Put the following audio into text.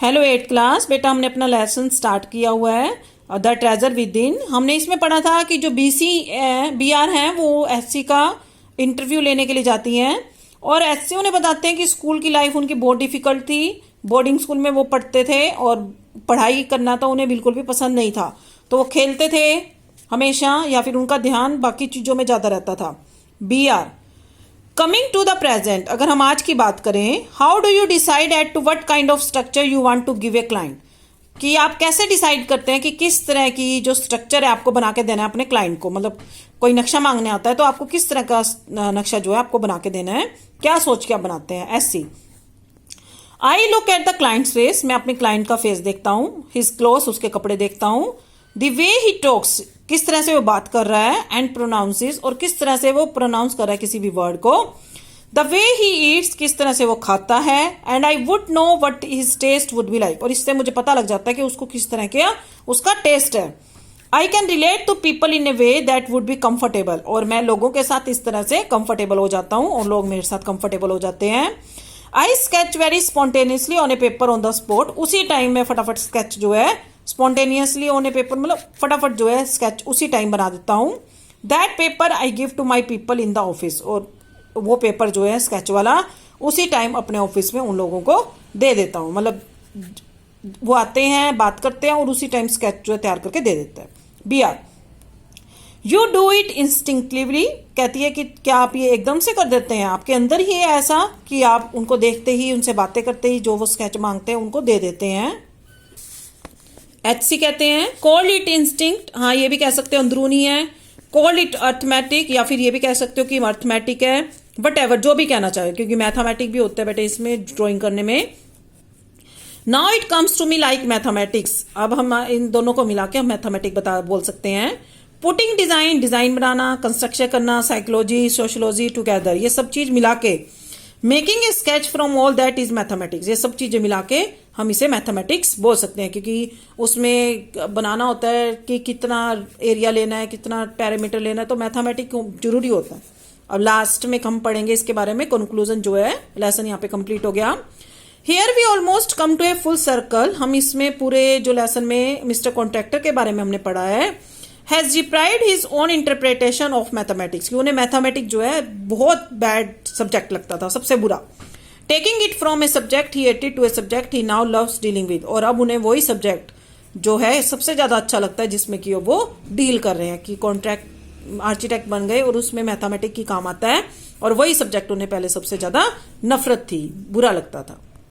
Hello 8th class बेटा, हमने अपना लेसन स्टार्ट किया हुआ है द ट्रेजर विद इन। हमने इसमें पढ़ा था कि जो BR हैं वो SC का इंटरव्यू लेने के लिए जाती हैं और SC उन्हें बताते हैं कि स्कूल की लाइफ उनकी बहुत डिफिकल्ट थी। बोर्डिंग स्कूल में वो पढ़ते थे और पढ़ाई करना तो उन्हें बिल्कुल भी पसंद नहीं था, तो वो खेलते थे हमेशा या फिर उनका ध्यान बाकी चीज़ों में ज़्यादा रहता था। BR coming to the present, अगर हम आज की बात करें, how do you decide at to what kind of structure you want to give a client, कि आप कैसे डिसाइड करते हैं कि किस तरह की जो स्ट्रक्चर है आपको बना के देना है अपने क्लाइंट को। मतलब कोई नक्शा मांगने आता है तो आपको किस तरह का नक्शा जो है आपको बना के देना है, क्या सोच के आप बनाते हैं। SC I look at the clients face, मैं अपने क्लाइंट का फेस देखता हूँ। हिज क्लोथ्स, उसके कपड़े देखता हूँ। द वे ही टॉक्स, किस तरह से वो बात कर रहा है। एंड प्रोनाउंसेस, और किस तरह से वो प्रोनाउंस कर रहा है किसी भी वर्ड को। द वे ही ईट्स, किस तरह से वो खाता है। And I would know what his taste would be like, और इससे मुझे पता लग जाता है कि उसको किस तरह का उसका टेस्ट है। I can relate to people in a way that would be comfortable, और मैं लोगों के साथ इस तरह से कंफर्टेबल हो जाता हूँ और लोग मेरे साथ कंफर्टेबल हो जाते हैं। I sketch very spontaneously on a paper on the spot, उसी टाइम में फटाफट स्केच जो है स्पॉन्टेनियसली ऑन ए पेपर, मतलब फटाफट जो है स्केच उसी टाइम बना देता हूँ। That paper I give to my people in the office, और वो पेपर जो है स्केच वाला उसी टाइम अपने ऑफिस में उन लोगों को दे देता हूँ। मतलब वो आते हैं, बात करते हैं और उसी टाइम स्केच जो है तैयार करके दे देते हैं। BR you do it instinctively, कहती है कि क्या आप ये एकदम से कर देते हैं, आपके अंदर ही है ऐसा कि आप उनको देखते ही, उनसे बातें करते ही जो वो स्केच मांगते हैं उनको दे देते हैं। HC कहते हैं कॉल इट इंस्टिंक्ट, हाँ ये भी कह सकते हो अंदरूनी है। कॉल इट अर्थमेटिक, या फिर ये भी कह सकते हो कि अर्थमेटिक है। बट एवर, जो भी कहना चाहे, क्योंकि मैथमेटिक भी होता है बेटे इसमें ड्राइंग करने में। Now it comes to me like mathematics, अब हम इन दोनों को मिला के हम मैथमेटिक बोल सकते हैं। पुटिंग डिजाइन, डिजाइन बनाना, कंस्ट्रक्शन करना, साइकोलॉजी, सोशियोलॉजी टुगेदर, ये सब चीज मिला के। Making a sketch from all that is mathematics, ये सब चीजें मिला के हम इसे मैथमेटिक्स बोल सकते हैं, क्योंकि उसमें बनाना होता है कि कितना एरिया लेना है, कितना पैरामीटर लेना है, तो मैथमेटिक्स जरूरी होता है। अब लास्ट में हम पढ़ेंगे इसके बारे में। कंक्लूजन जो है लेसन यहाँ पे कंप्लीट हो गया। Here we almost come to a full circle, हम इसमें पूरे जो लेसन में मिस्टर कॉन्ट्रैक्टर के बारे में हमने पढ़ा है। Has deprived his own interpretation of mathematics, कि उन्हें मैथमेटिक्स जो है बहुत बैड सब्जेक्ट लगता था, सबसे बुरा। Taking it from a subject he hated to a subject he now loves dealing with, और अब उन्हें वही सब्जेक्ट जो है सबसे ज्यादा अच्छा लगता है जिसमें कि वो डील कर रहे हैं, कि कॉन्ट्रैक्ट आर्किटेक्ट बन गए और उसमें मैथमेटिक्स की काम आता है, और वही सब्जेक्ट उन्हें पहले सबसे ज्यादा नफरत थी, बुरा लगता था।